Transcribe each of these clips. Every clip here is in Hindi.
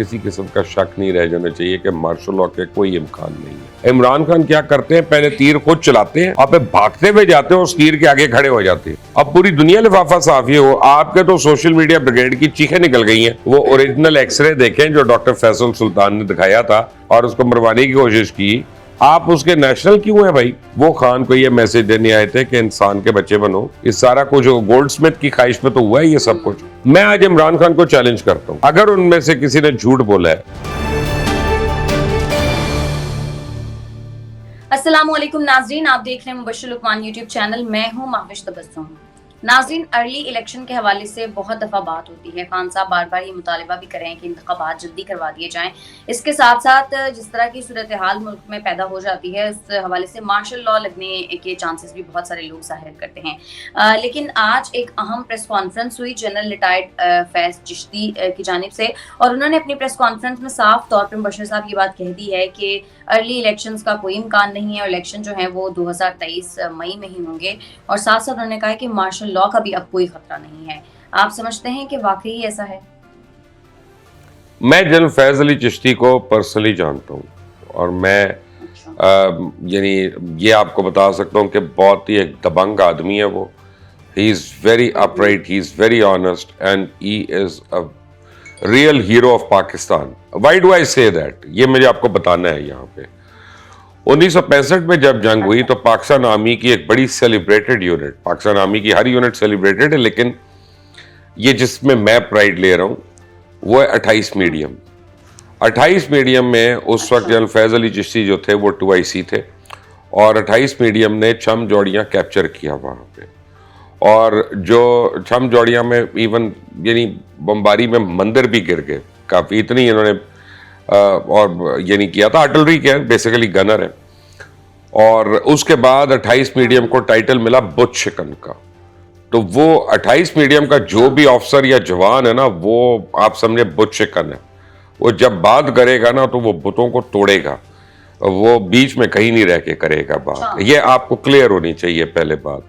किसी किस्म का शक नहीं रह जाना चाहिए कि मार्शल लॉ के कोई इम्कान नहीं है। इमरान खान क्या करते हैं, पहले तीर खुद चलाते हैं, आप भागते हुए जाते हो, उस तीर के आगे खड़े हो जाते हैं। अब पूरी दुनिया लिफाफा साफी हो, आपके तो सोशल मीडिया ब्रिगेड की चीखें निकल गई हैं। वो ओरिजिनल एक्सरे देखें जो डॉक्टर फैसल सुल्तान ने दिखाया था और उसको मरवाने की कोशिश की। आप उसके नेशनल क्यों है भाई? वो खान को ये मैसेज देने आए थे कि इंसान के बच्चे बनो। इस सारा कुछ गोल्डस्मिथ की ख्वाहिश पे तो हुआ है ये सब कुछ। मैं आज इमरान खान को चैलेंज करता हूं, अगर उनमें से किसी ने झूठ बोला है। अस्सलामुअलैकुम नाजरीन, आप देख रहे हैं मुबश्शिर लुकमान यूट्यूब चैनल। मैं हूं महविश तबस्सुम। नाजरीन, अर्ली इलेक्शन के हवाले से बहुत दफ़ा बात होती है। खान साहब बार बार ये मुतालबा भी कर रहे हैं कि इंतखाबात जल्दी करवा दिए जाएं। इसके साथ साथ जिस तरह की सूरत हाल मुल्क में पैदा हो जाती है, उस हवाले से मार्शल लॉ लगने के चांसेस भी बहुत सारे लोग जाहिर करते हैं। लेकिन आज एक अहम प्रेस कॉन्फ्रेंस हुई जनरल रिटायर्ड फैज़ चिश्ती की जानिब से, और उन्होंने अपनी प्रेस कॉन्फ्रेंस में साफ तौर पर मुबश्शिर साहब ये बात कह दी है कि अर्ली इलेक्शंस का कोई इम्कान नहीं है और इलेक्शन जो है वो 2023 मई में ही होंगे। और साथ साथ उन्होंने कहा कि मार्शल लॉ का भी अब कोई खतरा नहीं है। आप समझते हैं कि वाकई ऐसा है? मैं जनरल फैज अली चिश्ती को पर्सनली जानता हूँ और मैं यानी ये आपको बता सकता हूँ कि बहुत ही एक दबंग आदमी है वो। He is very upright, he is very honest and he is a real hero of Pakistan. Why do I say that? ये मुझे आपको बताना है। यहाँ पे 1965 में जब जंग हुई तो पाकिस्तान आर्मी की एक बड़ी सेलिब्रेटेड यूनिट, पाकिस्तान आर्मी की हर यूनिट सेलिब्रेटेड है, लेकिन ये जिसमें मैं प्राइड ले रहा हूँ वो है 28 मीडियम। 28 मीडियम में उस वक्त जनरल फैज अली चिश्ती जो थे वो 2IC थे और 28 मीडियम ने छम जौड़ियाँ कैप्चर किया वहाँ पे। और जो छम जौड़ियाँ में इवन यानी बमबारी में मंदिर भी गिर गए काफ़ी, इतनी इन्होंने और यानी किया था। आर्टिलरी के बेसिकली गनर है। और उसके बाद 28 मीडियम को टाइटल मिला बुत शिकन का। तो वो 28 मीडियम का जो भी ऑफिसर या जवान है ना, वो आप समझे बुत शिकन है। वो जब बात करेगा ना तो वो बुतों को तोड़ेगा, वो बीच में कहीं नहीं रह के करेगा बात। ये आपको क्लियर होनी चाहिए पहले बात।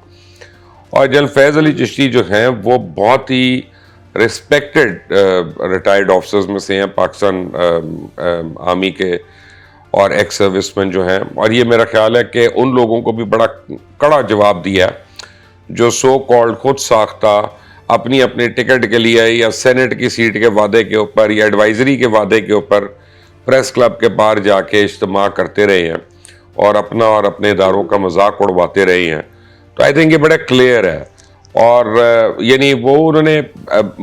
और जनरल फैज अली चिश्ती जो हैं वो बहुत ही रिस्पेक्टेड रिटायर्ड ऑफिसर्स में से हैं पाकिस्तान आर्मी के और एक्स सर्विसमैन जो हैं। और ये मेरा ख्याल है कि उन लोगों को भी बड़ा कड़ा जवाब दिया जो सो कॉल्ड खुद साख्ता अपनी अपनी टिकट के लिए या सेनेट की सीट के वादे के ऊपर या एडवाइजरी के वादे के ऊपर प्रेस क्लब के बाहर जाके इज्तिमा करते रहे हैं और अपना और अपने इदारों का मजाक उड़वाते रहे हैं। तो आई थिंक ये बड़ा क्लियर है। और यानी वो उन्होंने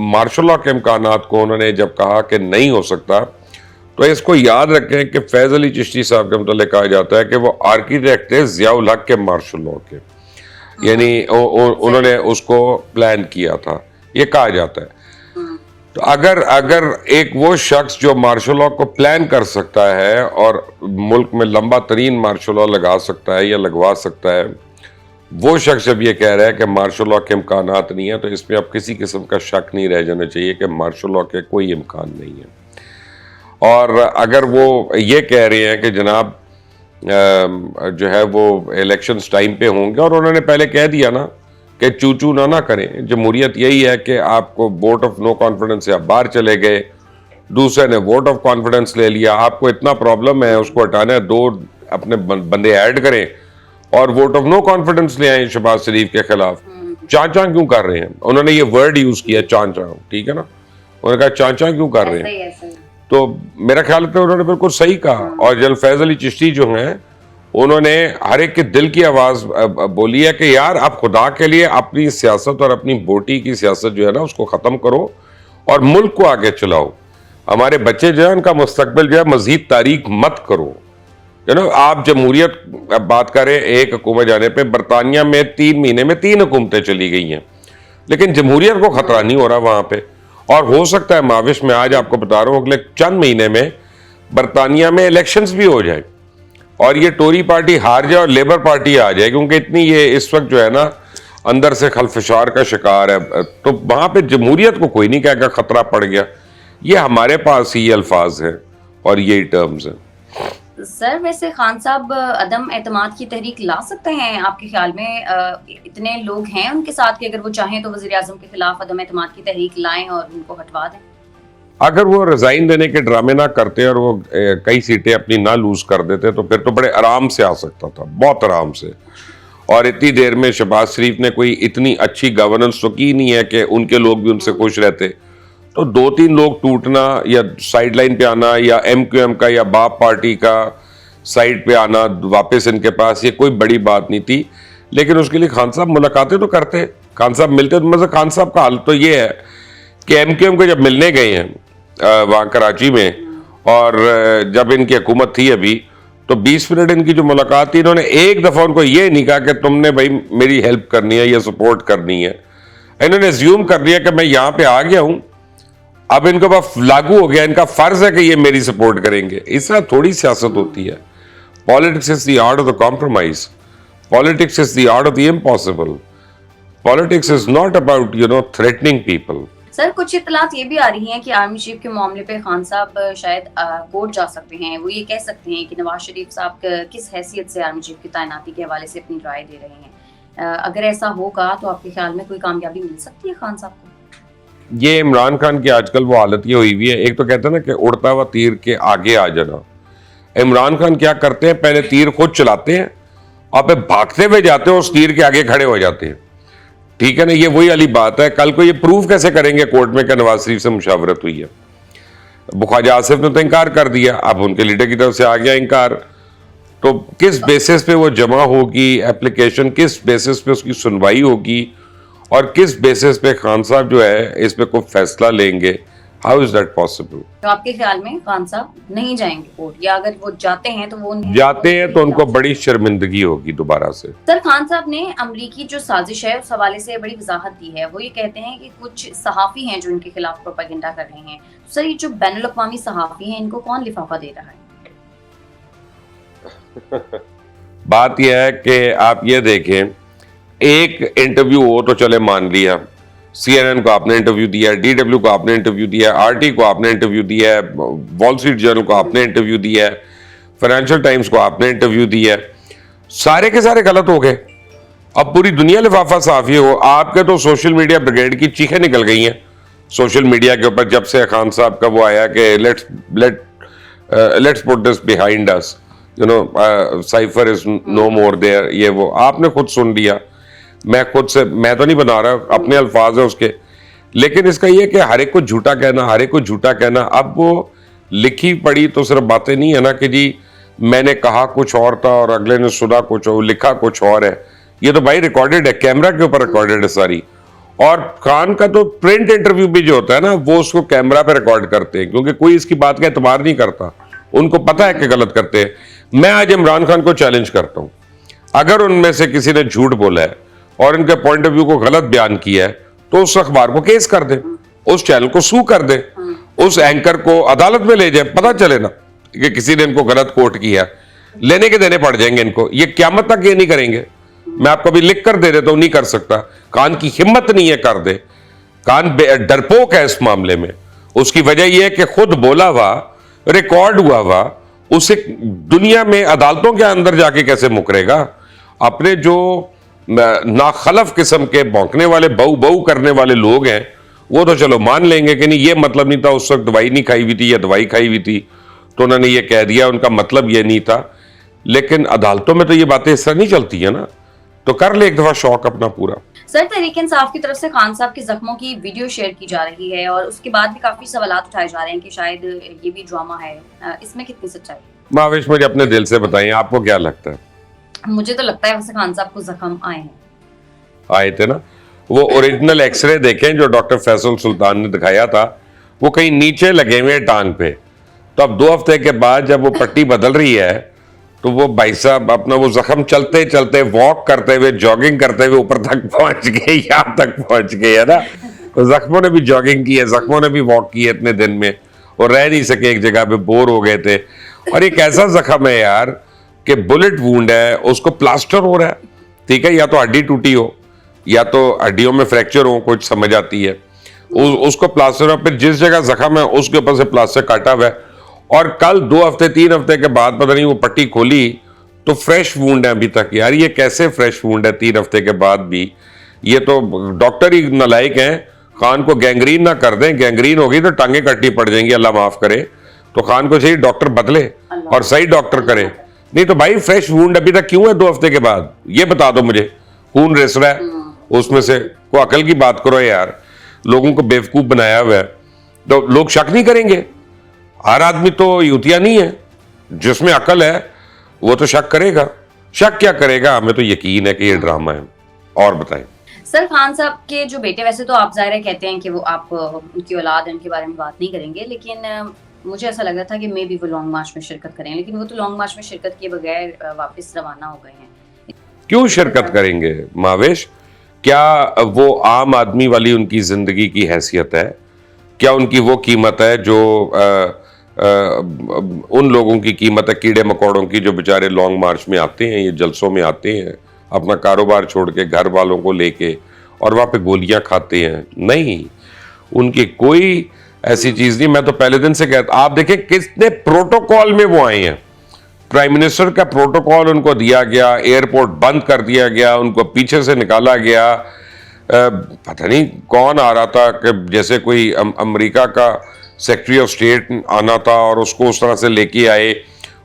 मार्शल लॉ के इम्कानात को उन्होंने जब कहा कि नहीं हो सकता, तो इसको याद रखें कि फैज अली चिश्ती साहब के मतलब कहा जाता है कि वो आर्किटेक्ट थे ज़ियाउल हक के मार्शल लॉ के, यानी उन्होंने उसको प्लान किया था, ये कहा जाता है। तो अगर एक वो शख्स जो मार्शल लॉ को प्लान कर सकता है और मुल्क में लंबा तरीन मार्शल लॉ लगा सकता है या लगवा सकता है, वो शख्स जब ये कह रहा है कि मार्शल लॉ के इम्कानात नहीं है, तो इसमें अब किसी किस्म का शक नहीं रह जाना चाहिए कि मार्शल लॉ के कोई इम्कान नहीं है। और अगर वो ये कह रहे हैं कि जनाब जो है वो इलेक्शंस टाइम पे होंगे, और उन्होंने पहले कह दिया ना कि चू ना करें, जमहूरियत यही है कि आपको वोट ऑफ नो कॉन्फिडेंस से आप बाहर चले गए, दूसरे ने वोट ऑफ कॉन्फिडेंस ले लिया, आपको इतना प्रॉब्लम है उसको हटाना है, 2 अपने बंदे ऐड करें और वोट ऑफ नो कॉन्फिडेंस ले आए शहबाज शरीफ के खिलाफ। चाचा क्यों कर रहे हैं? उन्होंने ये वर्ड यूज किया चाचा, ठीक है ना, उन्होंने कहा चाचा क्यों कर रहे हैं। तो मेरा ख्याल है उन्होंने बिल्कुल सही कहा। और जनरल फैज अली चिश्ती जो हैं उन्होंने हर एक के दिल की आवाज बोली है कि यार आप खुदा के लिए अपनी सियासत और अपनी बोटी की सियासत जो है ना उसको खत्म करो और मुल्क को आगे चलाओ। हमारे बच्चे जो है उनका मुस्तकबिल जो है मजीद तारीख मत करो। आप जमहूरियत बात करें, एक हुकूमत जाने पे बरतानिया में 3 महीने में 3 हुकूमतें चली गई हैं, लेकिन जमहूरियत को खतरा नहीं हो रहा वहां पे। और हो सकता है माविश में आज आपको बता रहा हूं अगले चंद महीने में बरतानिया में इलेक्शंस भी हो जाए और ये टोरी पार्टी हार जाए और लेबर पार्टी आ जाए, क्योंकि इतनी ये इस वक्त जो है ना अंदर से खलफशार का शिकार है। तो वहां पे जमहूरियत को कोई नहीं कहेगा खतरा पड़ गया। ये हमारे पास ही अल्फाज हैं और यही टर्म्स हैं। सर, वैसे खान साहब अदम एतमाद की तहरीक ला सकते हैं आपके ख्याल में? इतने लोग हैं उनके साथ कि अगर वो चाहें तो वज़ीर आज़म के खिलाफ अदम एतमाद की तहरीक लाएं और उनको हटवा दें। अगर वो रिजाइन देने के ड्रामे ना करते और वो कई सीटें अपनी ना लूज कर देते तो फिर तो बड़े आराम से आ सकता था, बहुत आराम से। और इतनी देर में शहबाज शरीफ ने कोई इतनी अच्छी गवर्नेंस तो की नहीं है कि उनके लोग भी उनसे खुश रहते। तो 2-3 लोग टूटना या साइड लाइन पे आना या MQM का या बाप पार्टी का साइड पे आना वापस इनके पास, ये कोई बड़ी बात नहीं थी। लेकिन उसके लिए खान साहब मुलाकातें तो करते, खान साहब मिलते। तो मतलब खान साहब का हाल तो ये है कि MQM को जब मिलने गए हैं वहाँ कराची में, और जब इनकी हुकूमत थी अभी, तो 20 मिनट इनकी जो मुलाकात थी, इन्होंने एक दफ़ा उनको ये नहीं कहा कि तुमने भाई मेरी हेल्प करनी है या सपोर्ट करनी है। इन्होंने एज्यूम कर लिया कि मैं यहाँ पे आ गया हूँ, अब इनको बस लागू हो गया, इनका फर्ज है कि ये मेरी सपोर्ट करेंगे। इस तरह थोड़ी सियासत होती है। Politics is the art of the compromise, politics is the art of the impossible, politics is not about threatening people. Sir, कुछ इतलात ये भी आ रही हैं कि आर्मी चीफ के मामले पे खान साहब शायद कोर्ट जा सकते हैं। वो ये कह सकते हैं कि नवाज शरीफ साहब किस हैसियत से आर्मी चीफ की तैनाती के हवाले से अपनी राय दे रहे हैं। अगर ऐसा होगा तो आपके ख्याल में कोई कामयाबी मिल सकती है खान साहब को? ये इमरान खान की आजकल वो हालत ये हुई हुई है, एक तो कहते हैं ना कि उड़ता हुआ तीर के आगे आ जाना। इमरान खान क्या करते हैं, पहले तीर खुद चलाते हैं और फिर भागते हुए जाते हैं, उस तीर के आगे खड़े हो जाते हैं। ठीक है ना, ये वही वाली बात है। कल को ये प्रूव कैसे करेंगे कोर्ट में कि नवाज शरीफ से मुशावरत हुई है? ख्वाजा आसिफ ने तो इनकार कर दिया, अब उनके लीडर की तरफ से आ गया इनकार। तो किस बेसिस पे वो जमा होगी एप्लीकेशन, किस बेसिस पे उसकी सुनवाई होगी, और किस बेसिस पे खान साहब जो है इस पे कोई फैसला लेंगे? How is that possible? तो आपके ख्याल में खान साहब नहीं जाएंगे कोर्ट, या अगर वो जाते हैं तो वो जाते हैं तो उनको बड़ी शर्मिंदगी होगी दोबारा से। सर, खान साहब ने अमरीकी जो साजिश है उस हवाले से बड़ी वजाहत दी है। वो ये कहते हैं कि कुछ सहाफी हैं जो इनके खिलाफ प्रोपेगेंडा कर रहे हैं। सर, ये जो बैनुल अक़वामी सहाफी हैं, इनको कौन लिफाफा दे रहा है? बात यह है कि आप ये देखें, एक इंटरव्यू हो तो चले मान लिया, CNN को आपने इंटरव्यू दिया, DW को आपने इंटरव्यू दिया, RT को आपने इंटरव्यू दिया है, वॉल स्ट्रीट जर्नल को आपने इंटरव्यू दिया है, फाइनेंशियल टाइम्स को आपने इंटरव्यू दिया है, सारे के सारे गलत हो गए। अब पूरी दुनिया लिफाफा साफी हो। आपके तो सोशल मीडिया ब्रिगेड की चीखें निकल गई हैं सोशल मीडिया के ऊपर, जब से खान साहब का वो आया कि let's put this behind us, cipher is no more there, ये वो आपने खुद सुन लिया। मैं तो नहीं बना रहा, अपने अल्फाज है उसके। लेकिन इसका ये कि हर एक को झूठा कहना, हर एक को झूठा कहना, अब वो लिखी पड़ी तो सिर्फ बातें नहीं है ना कि जी मैंने कहा कुछ और था और अगले ने सुना कुछ और, लिखा कुछ और है। ये तो भाई रिकॉर्डेड है, कैमरा के ऊपर रिकॉर्डेड है सारी। और खान का तो प्रिंट इंटरव्यू भी जो होता है ना, वो उसको कैमरा पे रिकॉर्ड करते हैं, क्योंकि कोई इसकी बात का एतबार नहीं करता, उनको पता है कि गलत करते हैं। मैं आज इमरान खान को चैलेंज करता हूं, अगर उनमें से किसी ने झूठ बोला है और इनके पॉइंट ऑफ व्यू को गलत बयान किया है, तो उस अखबार को केस कर दे, उस चैनल को सू कर दे, उस एंकर को अदालत में ले जाए, पता चले ना कि किसी ने इनको गलत कोट किया। लेने के देने पड़ जाएंगे इनको, ये क्यामत तक ये नहीं करेंगे। मैं आपको भी लिख कर दे देता हूं, नहीं कर सकता। कान की हिम्मत नहीं है कर दे, कान डरपोक है इस मामले में। उसकी वजह यह है कि खुद बोला हुआ, रिकॉर्ड हुआ हुआ, उसे दुनिया में अदालतों के अंदर जाके कैसे मुकरेगा? अपने जो नाखलफ किस्म के भौंकने वाले, बहु बहु करने वाले लोग हैं, वो तो चलो मान लेंगे कि नहीं, ये मतलब नहीं था, उस वक्त दवाई नहीं खाई हुई थी या दवाई खाई हुई थी तो उन्होंने ये कह दिया, उनका मतलब ये नहीं था। लेकिन अदालतों में तो ये बातें इस तरह नहीं चलती है ना, तो कर ले एक दफा शौक अपना पूरा। सर, तहरीक इंसाफ की तरफ से खान साहब के जख्मों की वीडियो शेयर की जा रही है और उसके बाद भी काफी सवालात उठाए जा रहे हैं कि शायद ये भी ड्रामा है। इसमें कितनी सच्चाई? महावेश, मुझे अपने दिल से बताइए, आपको क्या लगता है? मुझे तो लगता है वैसे खान साहब को जख्म आए हैं। आए थे ना, वो ओरिजिनल एक्सरे देखें जो डॉक्टर फैसल सुल्तान ने दिखाया था, वो कहीं नीचे लगे हुए टांग पे। तो अब 2 हफ्ते के बाद जब वो पट्टी बदल रही है, तो वो भाई साहब अपना वो जख्म चलते चलते, वॉक करते हुए, जॉगिंग करते हुए ऊपर तक पहुंच गए, यहाँ तक पहुंच गए, है ना। तो जख्मों ने भी जॉगिंग की है, जख्मों ने भी वॉक की है इतने दिन में, और रह नहीं सके एक जगह पे, बोर हो गए थे। और एक ऐसा जख्म है यार कि बुलेट वूंड है, उसको प्लास्टर हो रहा है, ठीक है, या तो हड्डी टूटी हो या तो हड्डियों में फ्रैक्चर हो, कुछ समझ आती है, उसको प्लास्टर, फिर जिस जगह जख्म है उसके ऊपर से प्लास्टर काटा हुआ है। और कल 2 हफ्ते 3 हफ्ते के बाद पता नहीं वो पट्टी खोली तो फ्रेश वूंड है अभी तक। यार ये कैसे फ्रेश वूंड है 3 हफ्ते के बाद भी? ये तो डॉक्टर ही नालायक हैं। खान को गैंग्रीन ना कर दें, गैंग्रीन होगी तो टांगे कट्टी पड़ जाएंगी, अल्लाह माफ करे। तो खान को चाहिए डॉक्टर बदले और सही डॉक्टर करे। नहीं तो भाई फ्रेश वुंड अभी तक क्यों है 2 हफ्ते के बाद, ये बता दो मुझे। खून रिस रहा है उसमें से, को अकल की बात करो यार। लोगों को बेवकूफ बनाया हुआ है तो लोग शक नहीं करेंगे। हर आदमी तो यूतिया नहीं है, जिसमें अकल है वो तो शक करेगा। शक क्या करेगा, हमें तो यकीन है कि ये ड्रामा है। और बताएं सर, खान साहब के जो बेटे, वैसे तो आप जाहिर है कहते हैं कि वो आप उनकी औलाद है, उनके बारे में बात नहीं करेंगे, लेकिन मुझे ऐसा लग रहा था कि मे बी वो लॉन्ग मार्च में शिरकत करें, लेकिन वो तो लॉन्ग मार्च में शिरकत किए बगैर वापस रवाना हो गए हैं। क्यों शिरकत करेंगे मावेश? क्या वो आम आदमी वाली उनकी जिंदगी की हैसियत है? क्या उनकी वो कीमत है जो उन लोगों की कीमत है, कीड़े मकोड़ों की, जो बेचारे लॉन्ग मार्च में आते हैं, ये जलसों में आते हैं अपना कारोबार छोड़ के, घर वालों को लेके, और वहां पे गोलियां खाते हैं? नहीं, उनकी कोई ऐसी चीज नहीं। मैं तो पहले दिन से कहता, आप देखें कितने प्रोटोकॉल में वो आए हैं। प्राइम मिनिस्टर का प्रोटोकॉल उनको दिया गया, एयरपोर्ट बंद कर दिया गया, उनको पीछे से निकाला गया। पता नहीं कौन आ रहा था कि जैसे कोई अमेरिका का सेक्रेटरी ऑफ स्टेट आना था और उसको उस तरह से लेके आए।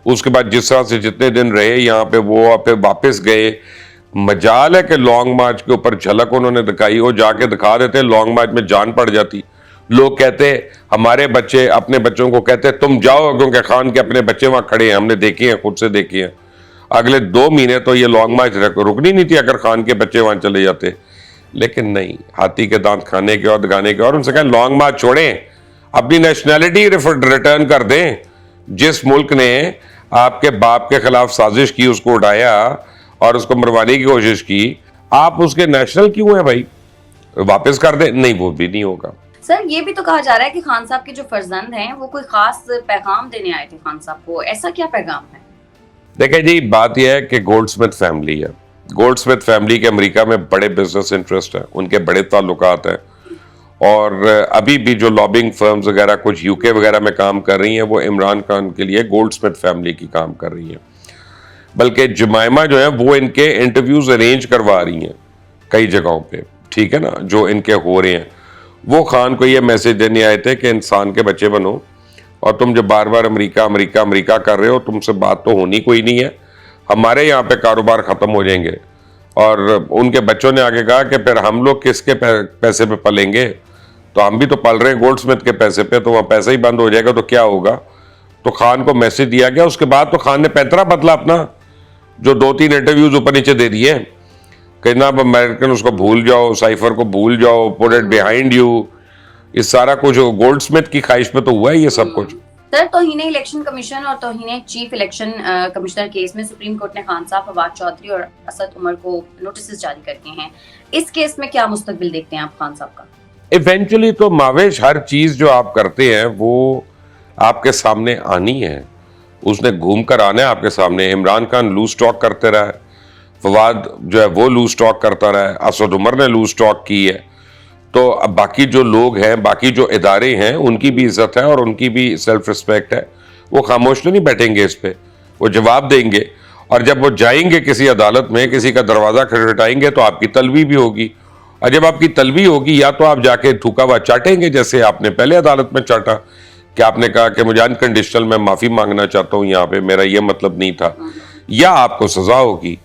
उसके बाद जिस तरह से जितने दिन रहे यहाँ पे, वो फिर वापस गए। मजाल है कि लॉन्ग मार्च के ऊपर झलक उन्होंने दिखाई, वो जाके दिखा देते, लॉन्ग मार्च में जान पड़ जाती। लोग कहते, हमारे बच्चे अपने बच्चों को कहते तुम जाओ, क्योंकि खान के अपने बच्चे वहां खड़े हैं, हमने देखे हैं, खुद से देखे हैं। अगले 2 महीने तो ये लॉन्ग मार्च रुकनी नहीं थी अगर खान के बच्चे वहां चले जाते। लेकिन नहीं, हाथी के दांत खाने के और दिखाने के और। उनसे कहें लॉन्ग मार्च छोड़ें, अपनी नेशनैलिटी रिटर्न कर दें। जिस मुल्क ने आपके बाप के खिलाफ साजिश की, उसको उठाया और उसको मरवाने की कोशिश की, आप उसके नेशनल क्यों हैं भाई? वापस कर दें। नहीं, वो भी नहीं होगा। सर, ये भी तो कहा जा रहा है कि खान साहब के जो फर्जंद हैं वो कोई खास पैगाम देने आए थे खान साहब को, ऐसा क्या पैगाम है? देखिए जी, बात यह है कि गोल्डस्मिथ फैमिली है। गोल्डस्मिथ फैमिली के अमेरिका में बड़े बिजनेस इंटरेस्ट है, उनके बड़े ताल्लुकात हैं, और अभी भी जो लॉबिंग फर्म्स वगैरह कुछ यूके वगैरह में काम कर रही हैं, वो इमरान खान के लिए गोल्डस्मिथ फैमिली की काम कर रही हैं। बल्कि जमाइमा जो है वो इनके इंटरव्यूज अरेंज करवा रही हैं कई जगहों पे, ठीक है ना, जो इनके हो रहे हैं। वो खान को ये मैसेज देने आए थे कि इंसान के बच्चे बनो, और तुम जो बार बार अमेरिका अमेरिका अमेरिका कर रहे हो, तुमसे बात तो होनी कोई नहीं है, हमारे यहाँ पे कारोबार ख़त्म हो जाएंगे। और उनके बच्चों ने आगे कहा कि फिर हम लोग किसके पैसे पे पलेंगे? तो हम भी तो पल रहे हैं गोल्डस्मिथ के पैसे पे, तो वहाँ पैसा ही बंद हो जाएगा तो क्या होगा? तो खान को मैसेज दिया गया। उसके बाद तो खान ने पैंतरा बदला अपना, जो 2-3 इंटरव्यूज ऊपर नीचे दे दिए कि ना, अब अमेरिकन उसको भूल जाओ, साइफर को भूल जाओ, पुट इट बिहाइंड यू। इस सारा कुछ गोल्डस्मिथ की ख्वाहिश पे तो हुआ है ये सब कुछ। सर, तौहीन इलेक्शन कमीशन और तौहीन चीफ इलेक्शन कमिश्नर केस में सुप्रीम कोर्ट ने खान साहब, फवाद चौधरी और असद उमर को नोटिस जारी कर दिए हैं। इस केस में क्या मुस्तकबिल देखते हैं आप खान साहब का? इवेंचुअली तो मावेश, हर चीज जो आप करते हैं वो आपके सामने आनी है, उसने घूम कर आना है आपके सामने। इमरान खान लूज टॉक करते रहा है, फवाद जो है वो लूज टॉक करता रहा है, असद उमर ने लूज टॉक की है। तो अब बाकी जो लोग हैं, बाकी जो इदारे हैं, उनकी भी इज्जत है और उनकी भी सेल्फ रिस्पेक्ट है। वो खामोश तो नहीं बैठेंगे इस पे, वो जवाब देंगे। और जब वो जाएंगे किसी अदालत में, किसी का दरवाज़ा खटखटाएंगे, तो आपकी तलबी भी होगी। और जब आपकी तलबी होगी, या तो आप जाके थूका हुआ चाटेंगे, जैसे आपने पहले अदालत में चाटा कि आपने कहा कि मुझे अनकंडीशनल मैं माफ़ी मांगना चाहता हूँ, यहाँ पे मेरा ये मतलब नहीं था, या आपको सजा होगी।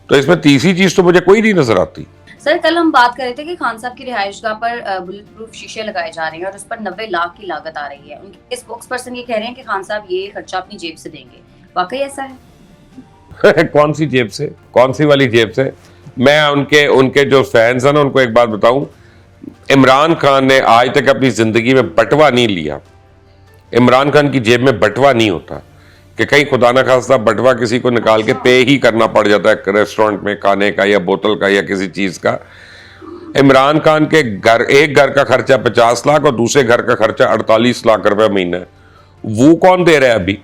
तो इसमें तीसरी चीज़ तो मुझे कोई नहीं नजर आती। सर, कल हम बात कर रहे थे कि खान साहब की रिहाइशगाह पर बुलेट प्रूफ शीशे लगाए जा रहे हैं और उस पर 90 लाख की लागत आ रही है। उनके स्पोक्स पर्सन ये कह रहे हैं कि खान साहब ये खर्चा अपनी जेब से देंगे। वाकई ऐसा है? कौन सी जेब से? कौन सी वाली जेब से? मैं उनके जो फैंस हैं ना, उनको एक बात बताऊं, इमरान खान ने आज तक अपनी जिंदगी में बटवा नहीं लिया। इमरान खान की जेब में बटवा नहीं होता कि कहीं खुदा ना खास्ता बटवा किसी को निकाल के पे ही करना पड़ जाता है रेस्टोरेंट में खाने का या बोतल का या किसी चीज का। इमरान खान के एक घर का खर्चा 50 लाख और दूसरे घर का खर्चा 48 लाख रुपए महीना है। वो कौन दे रहा है अभी?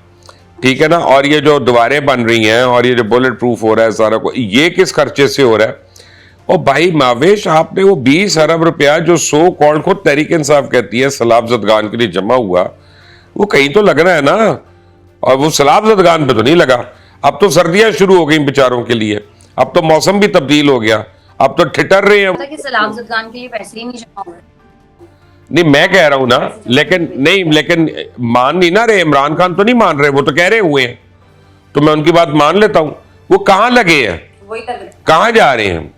ठीक है ना। और ये जो दीवारें बन रही हैं और ये जो बुलेट प्रूफ हो रहा है सारा को, ये किस खर्चे से हो रहा है? और भाई मावेश, आपने वो 20 अरब रुपया जो सो कॉल्ड खुद तहरीक इंसाफ कहती है सैलाब ज़दगान के लिए जमा हुआ, वो कहीं तो लग रहा है ना। और वो सैलाब ज़दगान पे तो नहीं लगा। अब तो सर्दियां शुरू हो गई बेचारों के लिए, अब तो मौसम भी तब्दील हो गया, अब तो ठिठर रहे हैं कि सैलाब ज़दगान के लिए पैसे ही नहीं जमा हुए। नहीं मैं कह रहा हूं ना, लेकिन मान नहीं ना रहे, इमरान खान तो नहीं मान रहे, वो तो कह रहे हुए हैं, तो मैं उनकी बात मान लेता हूं। वो कहां लगे हैं, वही तक कहां जा रहे हैं,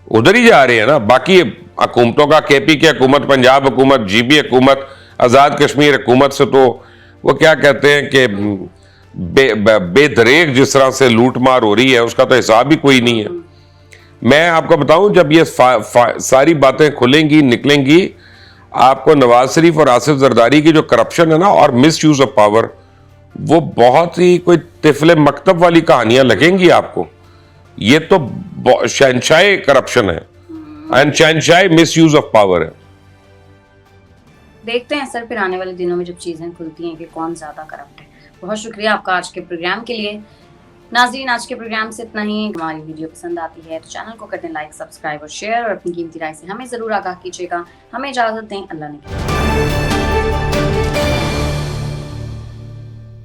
उधर ही जा रहे हैं ना। बाकी हुकूमतों का, केपी की हुकूमत, पंजाब हुकूमत, जीबी हुकूमत, आज़ाद कश्मीर हुकूमत से तो वो क्या कहते हैं कि बेदरेक जिस तरह से लूट मार हो रही है उसका तो हिसाब ही कोई नहीं है। मैं आपको बताऊं, जब ये सारी बातें खुलेंगी, निकलेंगी, आपको नवाज शरीफ और आसिफ जरदारी की जो करप्शन है ना और मिस यूज ऑफ पावर, वो बहुत ही कोई तिफले मकतब वाली कहानियां लगेंगी आपको। ये तो शहनशाह करप्शन है एंड शहनशाह मिस यूज ऑफ पावर है। देखते हैं सर फिर आने वाले दिनों में जब चीजें खुलती हैं कि कौन ज्यादा करप्ट है। बहुत शुक्रिया आपका आज के प्रोग्राम के लिए। नाज़रीन, आज के प्रोग्राम से इतना ही। हमारी वीडियो पसंद आती है तो चैनल को कर दें लाइक, सब्सक्राइब और शेयर, और अपनी कीमती राय से हमें जरूर आगाह कीजिएगा। हमें इजाजत दें। अल्लाह ने